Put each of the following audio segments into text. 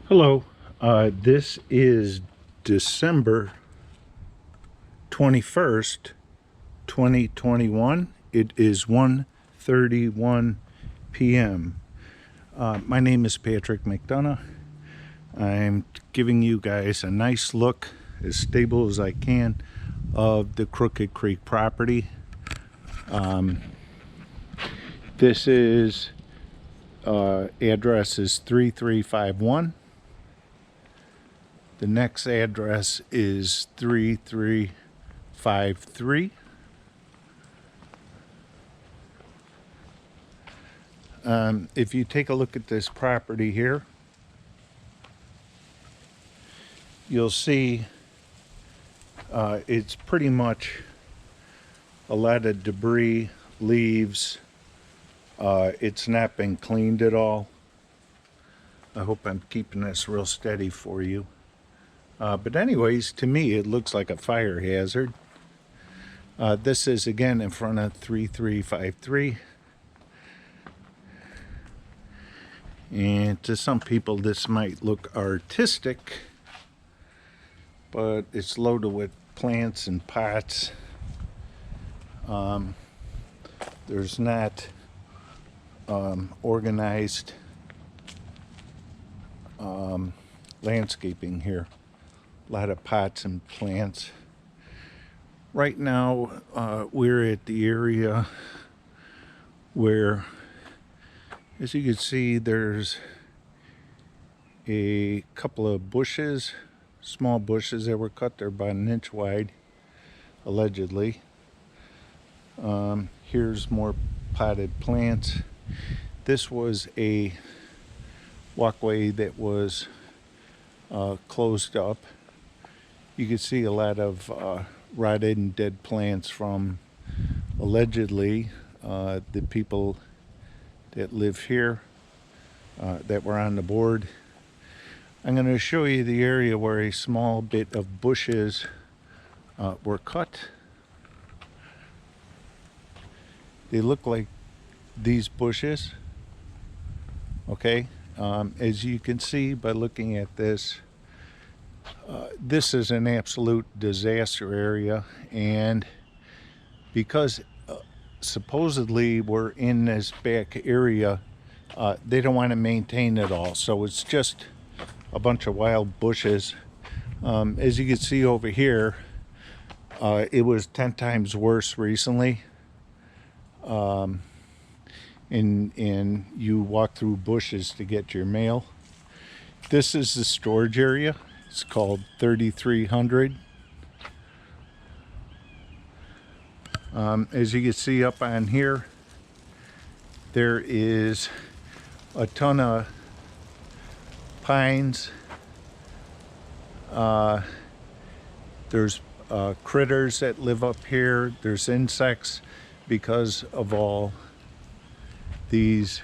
Hello, this is December 21st, 2021. It is 1:31 p.m. My name is Patrick McDonough. I'm giving you guys a nice look, as stable as I can, of the Crooked Creek property. This is address is 3351. The next address is 3353. If you take a look at this property here, you'll see it's pretty much a lot of debris, leaves. It's not been cleaned at all. I hope I'm keeping this real steady for you. But anyways, to me, it looks like a fire hazard. This is again in front of 3353. And to some people, this might look artistic, but it's loaded with plants and pots. There's not organized landscaping here. A lot of pots and plants. Right now, we're at the area where, as you can see, there's a couple of bushes, small bushes that were cut. They're about an inch wide, allegedly. Here's more potted plants. This was a walkway that was closed up. You can see a lot of rotted and dead plants from, allegedly, the people that live here that were on the board. I'm going to show you the area where a small bit of bushes were cut. They look like these bushes. Okay, as you can see by looking at this, this is an absolute disaster area, and because supposedly we're in this back area, they don't want to maintain it all, so it's just a bunch of wild bushes. As you can see over here, it was 10 times worse recently. And you walk through bushes to get your mail. This is the storage area. It's called 3300. As you can see up on here, there is a ton of pines. There's critters that live up here. There's insects because of all these,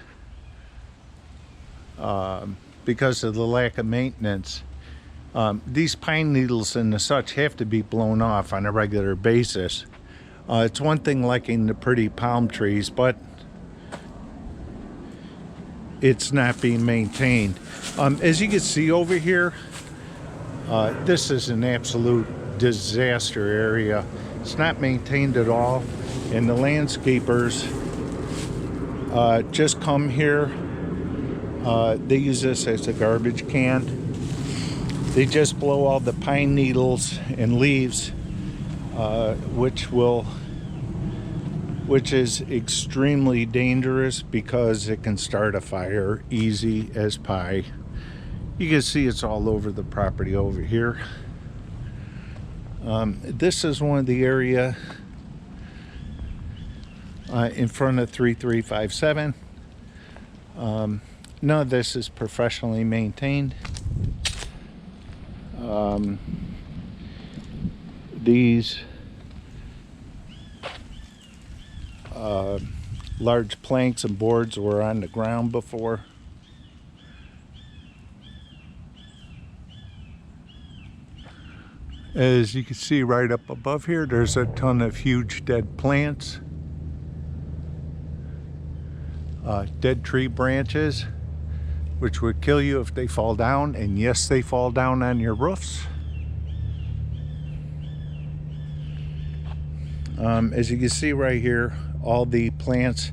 because of the lack of maintenance. These pine needles and the such have to be blown off on a regular basis. It's one thing liking the pretty palm trees, but it's not being maintained. As you can see over here, this is an absolute disaster area. It's not maintained at all, and the landscapers just come here. They use this as a garbage can. They just blow all the pine needles and leaves, which is extremely dangerous because it can start a fire easy as pie. You can see it's all over the property over here. This is one of the area in front of 3357. None of this is professionally maintained. These large planks and boards were on the ground before. As you can see right up above here, there's a ton of huge dead plants. dead tree branches. which would kill you if they fall down. And yes, they fall down on your roofs. As you can see right here, all the plants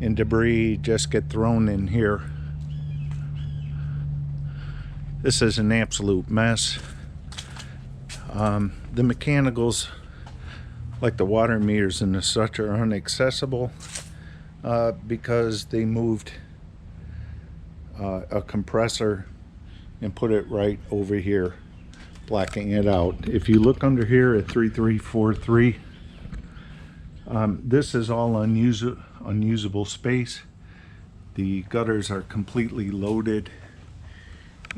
and debris just get thrown in here. This is an absolute mess. The mechanicals, like the water meters and such, are inaccessible because they moved a compressor and put it right over here, blacking it out. If you look under here at 3343, this is all unusable space. The gutters are completely loaded,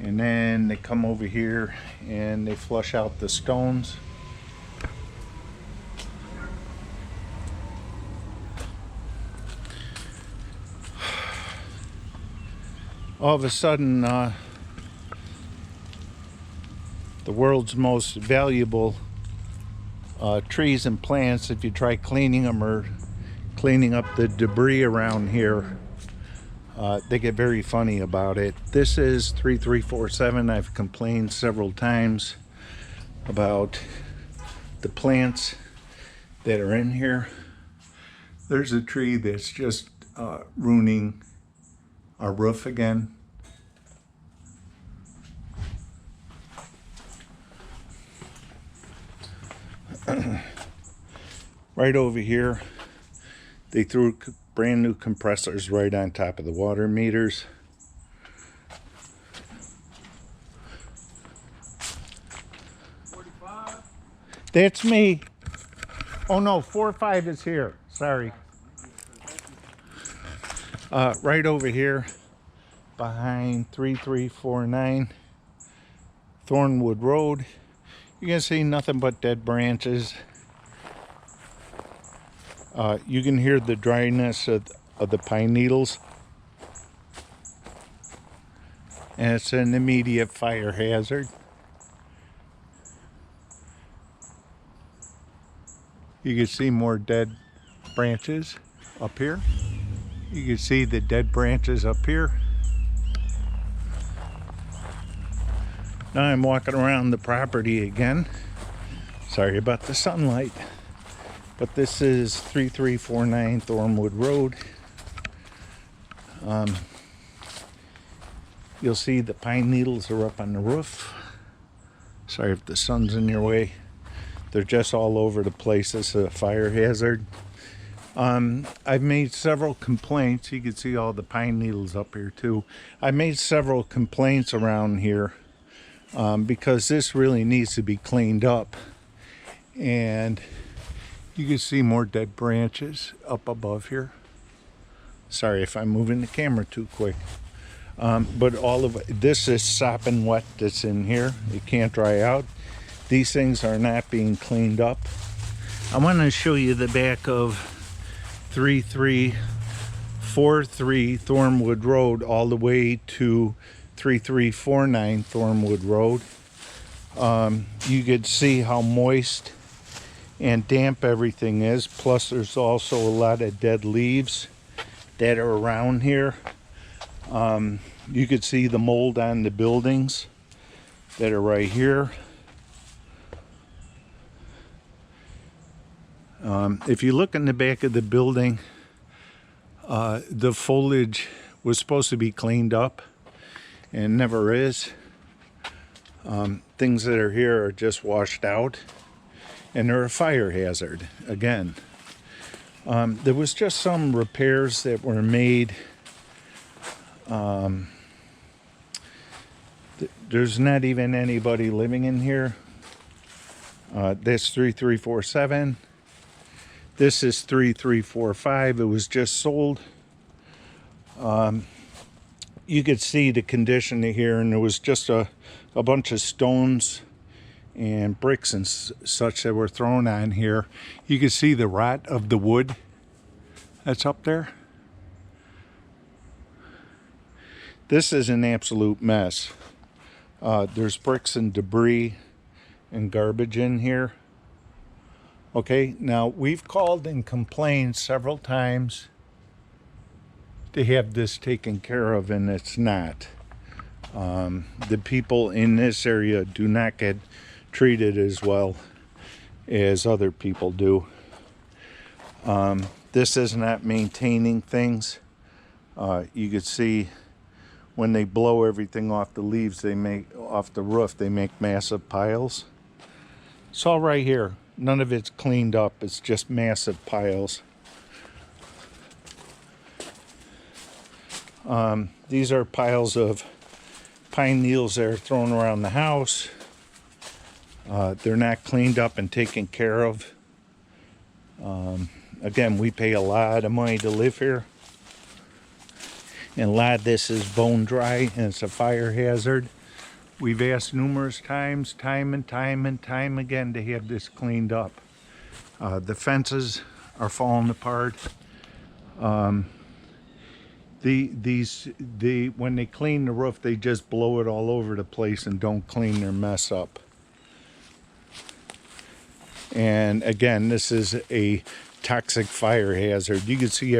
and then they come over here and they flush out the stones. All of a sudden, the world's most valuable trees and plants, if you try cleaning them or cleaning up the debris around here, they get very funny about it. This is 3347. I've complained several times about the plants that are in here. There's a tree that's just ruining our roof again. Right over here, they threw brand new compressors right on top of the water meters. That's me. Oh no, 45 is here. Sorry. Right over here behind 3349 Thornwood Road, you can see nothing but dead branches. You can hear the dryness of the pine needles, and it's an immediate fire hazard. You can see more dead branches up here. You can see the dead branches up here. Now I'm walking around the property again. Sorry about the sunlight. But this is 3349 Thornwood Road. You'll see the pine needles are up on the roof. Sorry if the sun's in your way. They're just all over the place. This is a fire hazard. I've made several complaints. You can see all the pine needles up here too. I made several complaints around here because this really needs to be cleaned up. And you can see more dead branches up above here. Sorry if I'm moving the camera too quick. But all of this is sopping wet that's in here. It can't dry out. These things are not being cleaned up. I want to show you the back of 3343 Thornwood Road all the way to 3349 Thornwood Road. You could see how moist and damp everything is. Plus there's also a lot of dead leaves that are around here. You could see the mold on the buildings that are right here. If you look in the back of the building, the foliage was supposed to be cleaned up and never is. Things that are here are just washed out, and they're a fire hazard again. There was just some repairs that were made. There's not even anybody living in here. That's 3347. This is 3345. It was just sold. You could see the condition of here, and there was just a bunch of stones and bricks and such that were thrown on here. You can see the rot of the wood that's up there. This is an absolute mess. There's bricks and debris and garbage in here. Okay, now we've called and complained several times to have this taken care of, and it's not. The people in this area do not get treated as well as other people do. This is not maintaining things. You can see when they blow everything off the leaves, they make off the roof, they make massive piles. It's all right here. None of it's cleaned up. It's just massive piles. These are piles of pine needles that are thrown around the house. They're not cleaned up and taken care of. Again, we pay a lot of money to live here. And a lot of this is bone dry and it's a fire hazard. We've asked numerous times, time and time again, to have this cleaned up. The fences are falling apart. When they clean the roof, they just blow it all over the place and don't clean their mess up. And again, this is a toxic fire hazard. You can see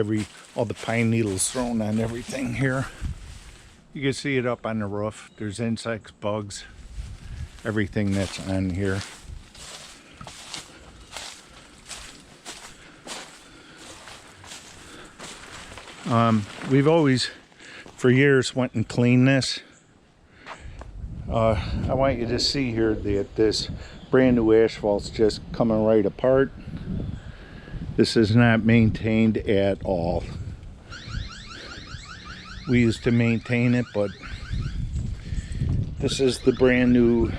all the pine needles thrown on everything here. You can see it up on the roof. There's insects, bugs, everything that's on here. We've always, for years, went and cleaned this. I want you to see here that this brand new asphalt's just coming right apart. This is not maintained at all. We used to maintain it, but this is the brand new